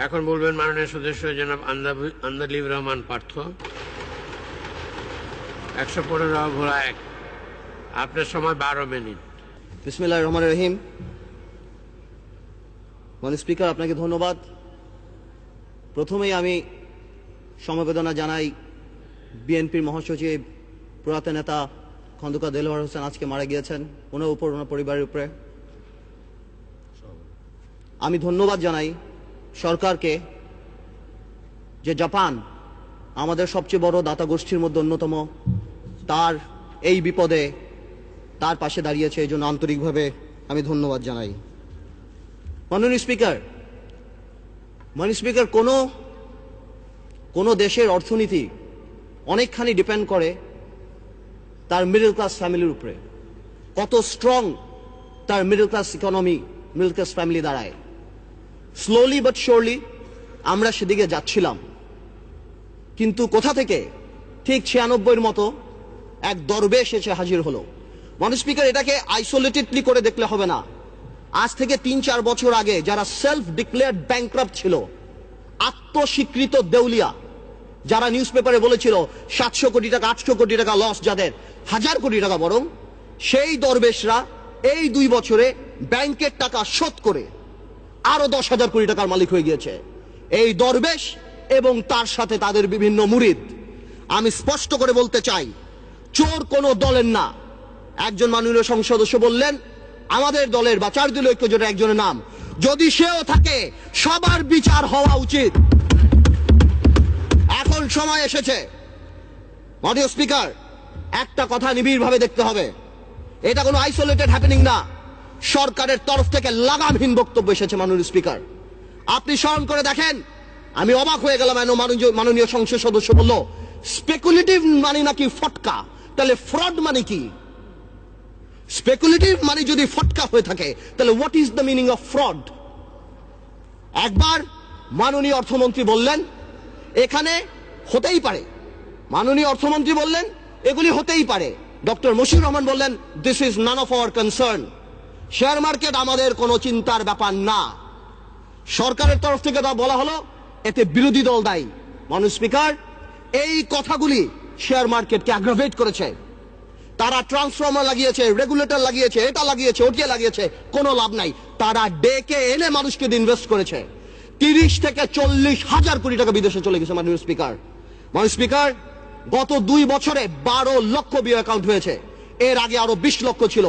এখন বলবেন মাননীয় সদস্য জনাব আন্দালিব রহমান পার্থ। 115 ভোলা 1। আপনার সময় 12 মিনিট। বিসমিল্লাহির রহমানির রহিম। মাননীয় স্পিকার, আপনাকে ধন্যবাদ। প্রথমেই আমি সমবেদনা জানাই বিএনপির মহাসচিব প্রয়াত নেতা খন্দকার দেলোয়ার হোসেন আজকে মারা গিয়েছেন, ওনার উপর, ওনার পরিবারের উপরে। আমি ধন্যবাদ জানাই সরকারকে যে জাপান আমাদের সবচেয়ে বড় দাতা গোষ্ঠীর মধ্যে অন্যতম, তার এই বিপদে তার পাশে দাঁড়িয়েছে, এই জন্য আন্তরিকভাবে আমি ধন্যবাদ জানাই। মাননীয় স্পিকার, কোনো দেশের অর্থনীতি অনেকখানি ডিপেন্ড করে তার মিডল ক্লাস ফ্যামিলির উপরে, কত স্ট্রং তার middle class economy, middle class family দাঁড়ায়। স্লোলি বাট শিওরলি আমরা সেদিকে যাচ্ছিলাম, কিন্তু কোথা থেকে ঠিক 96-র মতো এক দরবেশ এসে হাজির হলো। মাননীয় স্পিকার, এটাকে আইসোলেটেডলি করে দেখলে হবে না। আজ থেকে 3-4 বছর আগে যারা সেলফ ডিক্লেয়ার্ড ব্যাংক্রাপ্ট ছিল, আত্মস্বীকৃত দেউলিয়া, যারা নিউজ পেপারে বলেছিল 700 কোটি টাকা 800 কোটি টাকা লস, যাদের 1000 কোটি টাকা বরং, সেই দরবেশরা এই 2 বছরে ব্যাংকের টাকা শোধ করে আরো 10,000 কোটি টাকার মালিক হয়ে গিয়েছে। এই দরবেশ এবং তার সাথে তাদের বিভিন্ন মুরিদ। আমি স্পষ্ট করে বলতে চাই, চোর কোনো দলের না। একজন মাননীয় সংসদ সদস্য বললেন আমাদের দলের বা 4 দলীয় ঐক্যজোটের একজনের নাম, যদি সেও থাকে সবার বিচার হওয়া উচিত। এখন সময় এসেছে। মাননীয় স্পিকার, একটা কথা নিবিড়ভাবে দেখতে হবে, এটা কোনো আইসোলেটেড হ্যাপেনিং না। সরকারের তরফ থেকে লাগামহীন বক্তব্য এসেছে। মাননীয় স্পিকার, আপনি স্মরণ করে দেখেন, আমি অবাক হয়ে গেলাম। মাননীয় সংসদ সদস্য বলল স্পেকুলেটিভ মানে নাকি ফটকা, তাহলে ফ্রড মানে কি? স্পেকুলেটিভ মানে যদি ফটকা হয়ে থাকে, তাহলে what is the meaning of fraud? একবার মাননীয় অর্থমন্ত্রী বললেন এখানে হতেই পারে, মাননীয় অর্থমন্ত্রী বললেন এগুলি হতেই পারে। ডক্টর মশিউর রহমান বললেন this is none of our concern. Share market আমাদের কোনো চিন্তার ব্যাপার না। সরকারের তরফ থেকে তা বলা হলো, এতে বিরোধী দল দায়ী। মাননীয় স্পিকার, এই কথাগুলি শেয়ার মার্কেটকে অ্যাগ্রাভেট করেছে। তারা ট্রান্সফর্মার লাগিয়েছে, রেগুলেটর লাগিয়েছে, এটা লাগিয়েছে, ওটিয়ে লাগিয়েছে, কোনো লাভ নাই। তারা ডেকে এনে মানুষকে ইনভেস্ট করেছে। 30 থেকে 40 হাজার কোটি টাকা বিদেশে চলে গেছে। মাননীয় স্পিকার, গত 2 বছরে 12 লক্ষ বিও অ্যাকাউন্ট হয়েছে। এর আগে আরো 20 লক্ষ ছিল,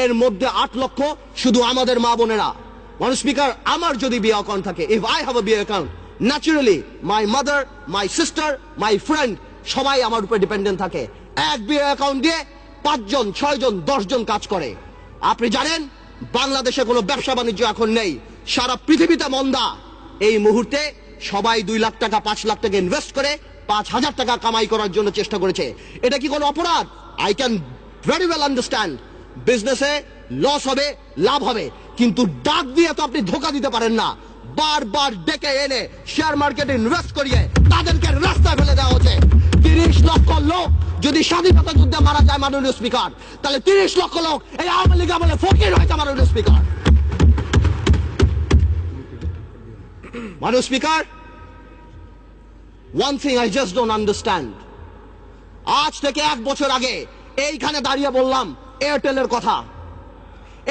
এর মধ্যে 8 লক্ষ শুধু আমাদের মা বোনেরা। মাননীয় স্পিকার, আমার যদি বিও অ্যাকাউন্ট থাকে, if I have a BO account, naturally my mother, my sister, my friend সবাই আমার উপর ডিপেন্ডেন্ট থাকে। এক বিও অ্যাকাউন্ট দিয়ে 5 জন, 6 জন, 10 জন কাজ করে। আপনি জানেন বাংলাদেশে কোনো ব্যবসা বাণিজ্য এখন নেই, সারা পৃথিবীতে মন্দা। এই মুহূর্তে সবাই 2 লাখ টাকা 5 লাখ টাকা ইনভেস্ট করে 5,000 টাকা কামাই করার জন্য চেষ্টা করেছে। এটা কি কোনো অপরাধ? I can very well understand. বিজনেসে লস হবে, লাভ হবে, কিন্তু ডাক দিয়ে তো আপনি ধোকা দিতে পারেন না। বারবার ডেকে এনে শেয়ার মার্কেটে ইনভেস্ট করিয়ে তাদেরকে রাস্তায় ফেলে দেওয়া হচ্ছে। 30 লক্ষ লোক যদি স্বাধীনতা যুদ্ধে মারা যায় মাননীয় স্পিকার, তাহলে 30 লক্ষ লোক এই আওয়ামী লীগ আমলে ফকির হয়েছে। মাননীয় speaker, one thing I just don't understand. আজ থেকে 1 বছর আগে এইখানে দাঁড়িয়ে বললাম এয়ারটেলের কথা।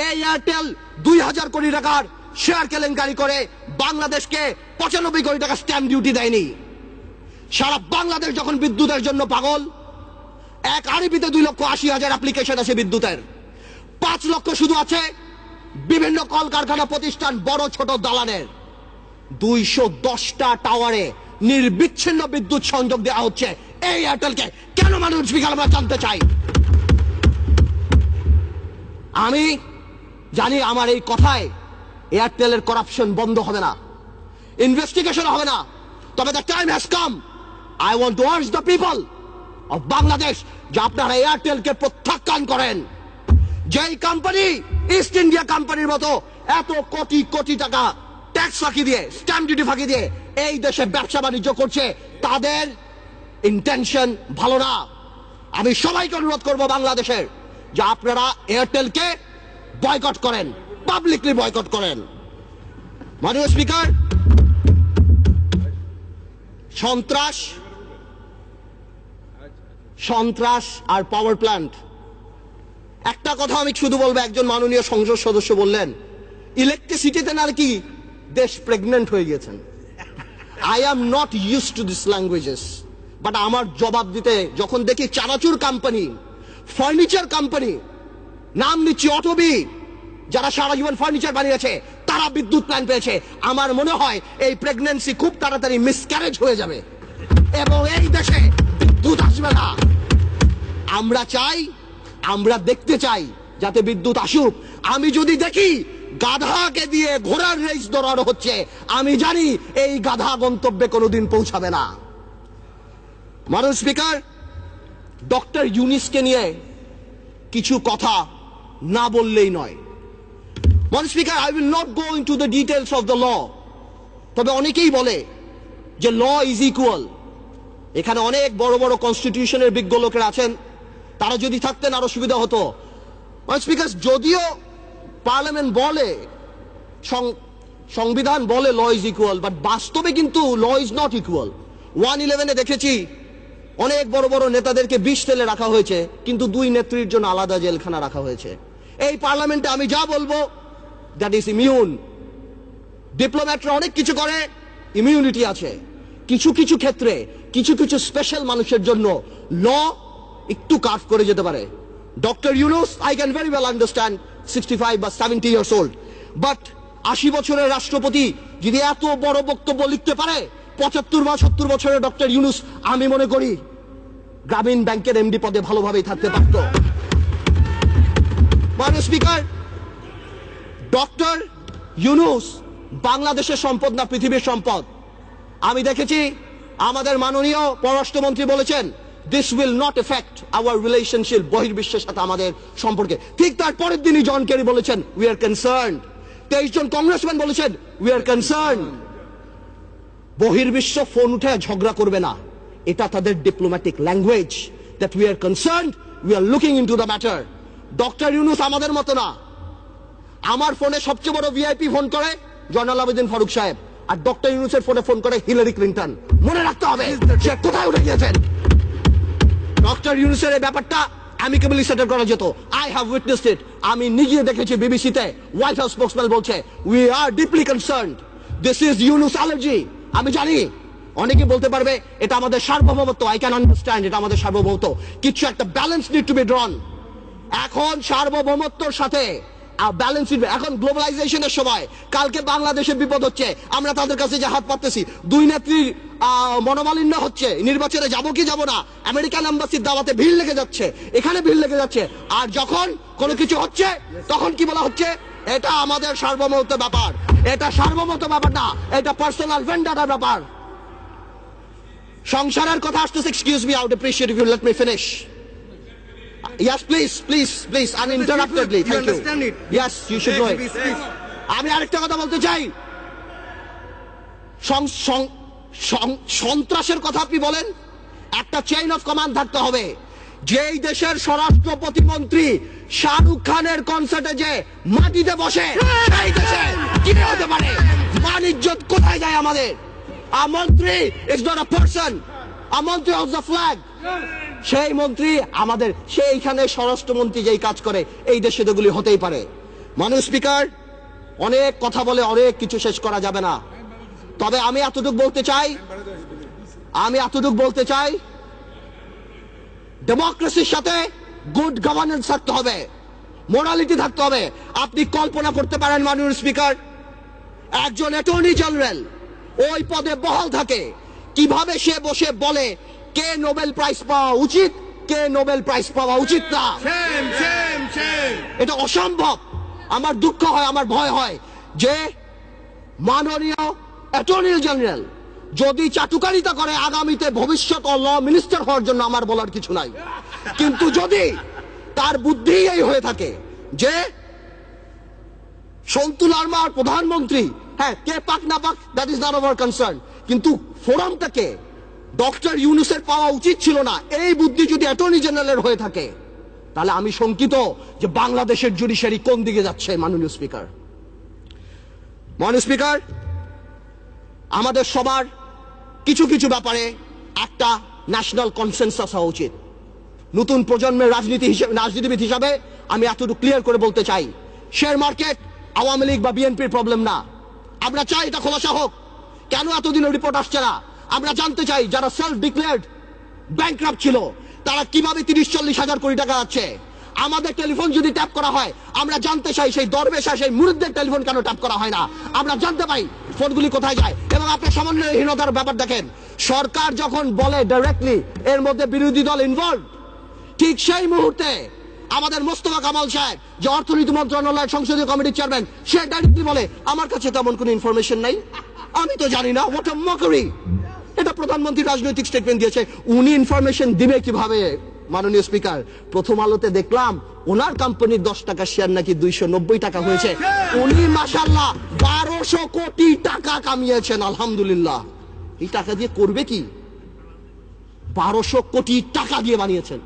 এই এয়ারটেল 2000 কোটি টাকার শেয়ার কেলেঙ্কারি করে বাংলাদেশকে 95 কোটি টাকা স্ট্যাম্প ডিউটি দেয়নি। সারা বাংলাদেশ যখন বিদ্যুতের জন্য পাগল, এক আরবিতে 2,80,000 অ্যাপ্লিকেশন আছে বিদ্যুতের। 5 লক্ষ শুধু আছে বিভিন্ন কলকারখানা প্রতিষ্ঠান, বড় ছোট দালানের। 210টা টাওয়ারে নির্বিচ্ছিন্ন বিদ্যুৎ সংযোগ দেওয়া হচ্ছে এই এয়ারটেলকে। কেন মাননীয় স্পিকার, আমরা জানতে চাই। আমি জানি আমার এই কথায় এয়ারটেলের করাপশন বন্ধ হবে না, ইনভেস্টিগেশন হবে না, তবে the time has come. I want to urge the people of Bangladesh যে আপনারা এয়ারটেলকে প্রত্যাখ্যান করেন। যেই কোম্পানি ইস্ট ইন্ডিয়া কোম্পানির মতো এত কোটি কোটি টাকা ট্যাক্স ফাঁকি দিয়ে, স্ট্যাম্প ডিউটি ফাঁকি দিয়ে এই দেশে ব্যবসা বাণিজ্য করছে, তাদের ইন্টেনশন ভালো না। আমি সবাইকে অনুরোধ করব বাংলাদেশের যে আপনারা এয়ারটেলকে বয়কট করেন, পাবলিকলি বয়কট করেন। মাননীয় স্পিকার, সন্ত্রাস সন্ত্রাস আর পাওয়ার প্ল্যান্ট। একটা কথা আমি শুধু বলবো, একজন মাননীয় সংসদ সদস্য বললেন ইলেকট্রিসিটিতে নাকি দেশ প্রেগনেন্ট হয়ে গেছেন। I am not use to this languages, but আমার জবাব দিতে যখন দেখি চানাচুর কোম্পানি, ফার্নিচার কোম্পানি, নাম নিচ্ছি অটোবি, যারা সারা জীবন ফার্নিচার বানিয়েছে তারা বিদ্যুৎ প্ল্যান্ট পেয়েছে, আমার মনে হয় এই প্রেগন্যান্সি খুব তাড়াতাড়ি মিসক্যারেজ হয়ে যাবে এবং এই দেশে বিদ্যুৎ আসবে না। আমরা চাই, আমরা দেখতে চাই যাতে বিদ্যুৎ আসুক। আমি যদি দেখি গাধাকে দিয়ে ঘোড়ার রেস দৌড়ানো হচ্ছে, আমি জানি এই গাধা গন্তব্যে কোনোদিন পৌঁছাবে না। মাননীয় স্পিকার, ডক্টর ইউনিসকে নিয়ে কিছু কথা না বললেই নয়। মাননীয় speaker, I will not go into the details of the law. তবে অনেকেই বলে যে ল ইজ ইকুয়াল। এখানে অনেক বড় বড় কনস্টিটিউশনের বিজ্ঞ লোকেরা আছেন, তারা যদি থাকতেন আরো সুবিধা হতো। মাননীয় স্পিকার, যদিও পার্লামেন্ট বলে, সংবিধান বলে ল ইজ ইকুয়াল, বাট বাস্তবে কিন্তু ল ইজ নট ইকুয়াল। 111-এ দেখেছি অনেক বড় বড় নেতাদেরকে 20 সেলে রাখা হয়েছে, কিন্তু 2 নেত্রীর জন্য আলাদা জেলখানা রাখা হয়েছে। এই পার্লামেন্টে আমি যা বলবো দ্যাট ইজ ইমিউন। ডিপ্লোম্যাটরা অনেক কিছু করে, ইমিউনিটি আছে। কিছু কিছু ক্ষেত্রে কিছু কিছু স্পেশাল মানুষের জন্য ল একটু কার্ভ করে যেতে পারে। Doctor Yunus, I can very well understand 65 বা 70 ইয়ার্স ওল্ড, বাট 80 বছরের রাষ্ট্রপতি যদি এত বড় বক্তব্য লিখতে পারে, 75 বা 70 বছরের ডক্টর ইউনুস আমি মনে করি গ্রামীণ ব্যাংকের এমডি পদে ভালোভাবেই থাকতে পারত। মাননীয় স্পিকার, ডক্টর ইউনুস বাংলাদেশের সম্পদ না পৃথিবীর সম্পদ। আমি দেখেছি আমাদের মাননীয় পররাষ্ট্রমন্ত্রী বলেছেন this will not affect our relationship, বহির্বিশ্বের সাথে আমাদের সম্পর্কে। ঠিক তার পরের দিনই জন কেরি বলেছেন উই আর কনসার্নড। 23 জন কংগ্রেসম্যান বলেছেন উই আর কনসার্নড। বহির্বিশ্ব ফোন উঠে ঝগড়া করবে না, এটা তাদের diplomatic language, that we are concerned, we are looking into the matter. Doctor Yunus আমাদের মতো না। আমার ফোনে সবচেয়ে বড় ভিআইপি ফোন করে জয়নাল আবেদিন ফারুক সাহেব, আর ডক্টর ইউনুসের ফোনে ফোন করে হিলারি ক্লিন্টন। মনে রাখতে হবে সে কোথায় উঠে গিয়েছেন। ডক্টর ইউনুসের এই ব্যাপারটা অ্যামিকেবলি সেটেল করা যেত। আই হ্যাভ উইটনেসড ইট। আমি নিজে দেখেছি বিবিসিতে হোয়াইট হাউস স্পোকসম্যান বলছে we are deeply concerned, this is Yunus allergy. আমি জানি অনেকে বলতে পারবে এটা আমাদের সার্বভৌমত্ব, আই ক্যান আন্ডারস্ট্যান্ড এটা আমাদের সার্বভৌমত্ব, কিছু একটা ব্যালেন্স নিড টু বি ড্রন। এখন সার্বভৌমত্বর সাথে ব্যালেন্স, এখন গ্লোবালাইজেশনের সময়, কালকে বাংলাদেশের বিপদ হচ্ছে, আমরা তাদের কাছে যে হাত পাততেছি, 2 নেত্রীর মনোমালিন্য হচ্ছে, নির্বাচনে যাব কি যাব না, আমেরিকান এম্বাসির দাওয়াতে ভিড় লেগে যাচ্ছে, এখানে ভিড় লেগে যাচ্ছে, আর যখন কোনো কিছু হচ্ছে তখন কি বলা হচ্ছে এটা আমাদের সার্বভৌমত্ব ব্যাপার। এটা সার্বভৌমত্ব ব্যাপার না, এটা পার্সোনাল ভেন্ডারের ব্যাপার। সংসারের কথা আসতেছে, excuse me, I would appreciate if you let me finish. Yes, please, uninterruptedly. Thank you. Understand it? Yes, you should know it. Please. আমি আরেকটা কথা বলতে চাই। সন্ত্রাসের কথা আপনি বলেন, একটা চেইন অফ কমান্ড থাকতে হবে। যেই দেশের স্বরাষ্ট্র প্রতিমন্ত্রী শাহরুখ খানের কনসার্টে যে মাটিতে বসে, সেই দেশে কি হতে পারে? মান ইজ্জত কোথায় যায় আমাদের? আ মন্ত্রী ইজ নট আ পারসন, আ মন্ত্রী অফ দ্য ফ্ল্যাগ। সেই মন্ত্রী আমাদের, সেইখানে স্বরাষ্ট্রমন্ত্রী যেই কাজ করে, এই দেশে এগুলি হতেই পারে। মাননীয় স্পিকার, অনেক কথা বলে অনেক কিছু শেষ করা যাবে না, তবে আমি এতটুকু বলতে চাই ডেমোক্রেসির সাথে গুড গভর্নেন্স থাকতে হবে, মোরালিটি থাকতে হবে। আপনি কল্পনা করতে পারেন মাননীয় স্পিকার, একজন অ্যাটর্নি জেনারেল ওই পদে বহাল থাকে, কিভাবে সে বসে বলে কে নোবেল প্রাইজ পাওয়া উচিত, কে নোবেল প্রাইজ পাওয়া উচিত না। এটা অসম্ভব। আমার দুঃখ হয়, আমার ভয় হয় যে মাননীয় অ্যাটর্নি জেনারেল যদি চাটুকারিতা করে আগামীতে ভবিষ্যৎ ল মিনিস্টার হওয়ার জন্য আমার বলার কিছু নাই, কিন্তু যদি তার বুদ্ধি এই হয়ে থাকে যে সন্তু লারমার প্রধানমন্ত্রী, হ্যাঁ কে পাক না পাক that is not our concern, কিন্তু ফোরামটাকে ডক্টর ইউনুসের পাওয়া উচিত ছিল না, এই বুদ্ধি যদি অ্যাটর্নি জেনারেলের হয়ে থাকে, তাহলে আমি শঙ্কিত যে বাংলাদেশের জুডিশিয়ারি কোন দিকে যাচ্ছে। মাননীয় স্পিকার, আমাদের সবার কিছু কিছু ব্যাপারে একটা ন্যাশনাল কনসেনসাস হওয়া উচিত। নতুন প্রজন্মের রাজনীতিবিদ হিসাবে আমি এতটুকু ক্লিয়ার করে বলতে চাই, শেয়ার মার্কেট আওয়ামী লীগ বা বিএনপির প্রবলেম না। আমরা চাই এটা খোলাসা হোক। কেন এতদিনের রিপোর্ট আসছে না? আমরা জানতে চাই যারা সেলফ ডিক্লেয়ার্ড ব্যাংকরাপ্ট ছিল তারা কিভাবে 30-40 হাজার কোটি টাকা আছে। আমাদের টেলিফোন যদি ট্যাপ করা হয়, আমরা জানতে চাই সেই দরবেশা সেই মুরিদদের টেলিফোন কেন ট্যাপ করা হয় না। আমরা জানতে পাই ফোনগুলি কোথায় যায়। এবং আপনার সমন্বয়হীনতার ব্যাপার দেখেন, সরকার যখন বলে ডাইরেক্টলি এর মধ্যে বিরোধী দল ইনভলভ, ঠিক সেই মুহূর্তে আমাদের মোস্তফা কামাল সাহেব যে অর্থনীতি মন্ত্রণালয়ের সংসদীয় কমিটির চেয়ারম্যান, সে ডাইরেক্টলি বলে আমার কাছে তেমন কোনো ইনফরমেশন নাই, আমি তো জানি না। What a mockery! এটা প্রধানমন্ত্রী রাজনৈতিক স্টেটমেন্ট দিয়েছে, উনি ইনফরমেশন দিবে কিভাবে? মাননীয় স্পিকার, প্রথম আলোতে দেখলাম ওনার কোম্পানির 10 টাকা শেয়ার নাকি 290 টাকা হয়েছে। উনি মাশাআল্লাহ 1200 কোটি টাকা কামিয়েছেন, আলহামদুলিল্লাহ। এই টাকা দিয়ে করবে কি? 1200 কোটি টাকা দিয়ে বানিয়েছেন।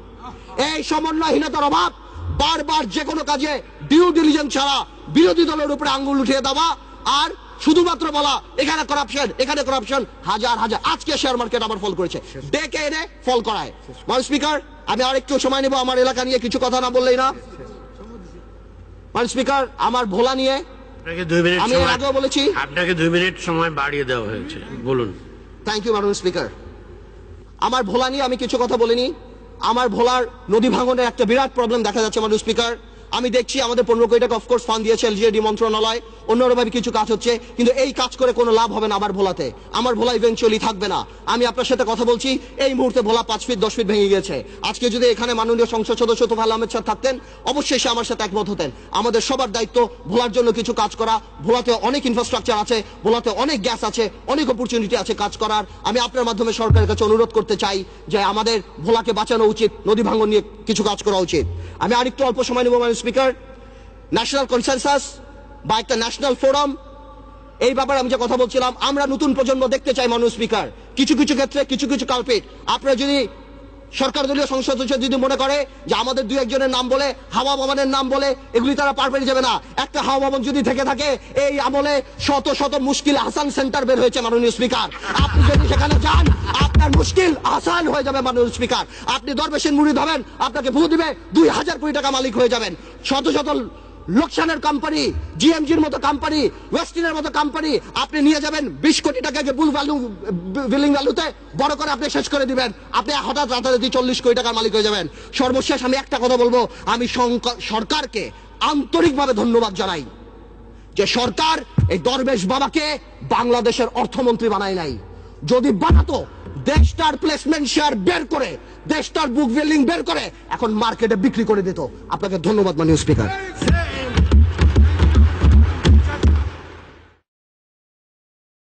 এই সমন্বয়হীনতার অভাব, বারবার যে কোনো কাজে ডিউ ডিলিজেন্স ছাড়া বিরোধী দলের উপরে আঙ্গুল উঠিয়ে দেওয়া আর শুধুমাত্র বলা এখানে করাপশন, এখানে করাপশন। হাজার হাজার আজকে শেয়ার মার্কেট আবার ফল করেছে, ডেকে এনে ফল করায়। মাননীয় স্পিকার, আমি আরেকটু সময় নেব আমার এলাকা নিয়ে কিছু কথা না বললেই না। মাননীয় স্পিকার, আমার ভোলা নিয়ে আপনাকে 2 মিনিট আমি এর সময়, আগেও বলেছি। আপনাকে 2 মিনিট সময় বাড়িয়ে দেওয়া হয়েছে, বলুন। থ্যাংক ইউ মাননীয় স্পিকার। আমার ভোলা নিয়ে আমি কিছু কথা বলিনি। আমার ভোলার নদী ভাঙনের একটা বিরাট প্রবলেম দেখা যাচ্ছে মাননীয় স্পিকার। আমি দেখছি আমাদের 15 কোটি টাকা অফকোর্স ফান্ড দিয়েছে এলজিএডি মন্ত্রণালয়, অন্যভাবে কিছু কাজ হচ্ছে, কিন্তু এই কাজ করে কোনো লাভ হবে না আমার ভোলাতে। আমার ভোলা ইভেন্চুয়ালি থাকবে না। আমি আপনার সাথে কথা বলছি, এই মুহূর্তে ভোলা 5 ফিট 10 ফিট ভেঙে গেছে। আজকে যদি এখানে মাননীয় সংসদ সদস্য তোফায়েল আহমেদ স্যার থাকতেন, অবশ্যই সে আমার সাথে একমত হতেন। আমাদের সবার দায়িত্ব ভোলার জন্য কিছু কাজ করা। ভোলাতে অনেক ইনফ্রাস্ট্রাকচার আছে, ভোলাতে অনেক গ্যাস আছে, অনেক অপরচুনিটি আছে কাজ করার। আমি আপনার মাধ্যমে সরকারের কাছে অনুরোধ করতে চাই যে আমাদের ভোলাকে বাঁচানো উচিত, নদী ভাঙন নিয়ে কিছু কাজ করা উচিত। আমি আরেকটু অল্প সময় নেব মাননীয় স্পিকার। ন্যাশনাল কনসেনসাস বা একটা ন্যাশনাল ফোরাম, এই ব্যাপারে আমি যে কথা বলছিলাম, আমরা নতুন প্রজন্ম দেখতে চাই মাননীয় স্পিকার। কিছু কিছু ক্ষেত্রে কিছু কিছু কালপিট, আপনারা যদি সরকার দলীয় সংসদ সদস্য যদি মনে করে যে আমাদের 2-1 নাম বলে, হাওয়া ভবনের নাম বলে এগুলি তারা পার পেয়ে যাবে না। একটা হাওয়া ভবন যদি থেকে থাকে, এই আমলে শত শত মুশকিল আসান সেন্টার বের হয়েছে মাননীয় স্পিকার। আপনি যদি সেখানে যান, আপনার মুশকিল আসান হয়ে যাবে মাননীয় স্পিকার। আপনি দরবেশের মুরিদ হবেন, আপনাকে ভূ দিবে, 2000 কোটি টাকা মালিক হয়ে যাবেন। শত শত লোকসানের কোম্পানি, জিএমজির মতো কোম্পানি, ওয়েস্টিনের মতো কোম্পানি আপনি নিয়ে যাবেন 20 কোটি টাকাকে বিলিং ভ্যালুতে বড় করে আপনি শেষ করে দিবেন। আপনি হঠাৎ রাতারাতি 40 কোটি টাকার মালিক হয়ে যাবেন। সর্বশেষ আমি একটা কথা বলবো, আমি সরকারকে আন্তরিকভাবে ধন্যবাদ জানাই যে সরকার এই দরবেশ বাবাকে বাংলাদেশের অর্থমন্ত্রী বানায় নাই। যদি বানাতো, দেশটার প্লেসমেন্ট শেয়ার বের করে, দেশটার বুক বিল্ডিং বের করে এখন মার্কেটে বিক্রি করে দিত। আপনাকে ধন্যবাদ মাননীয় স্পিকার।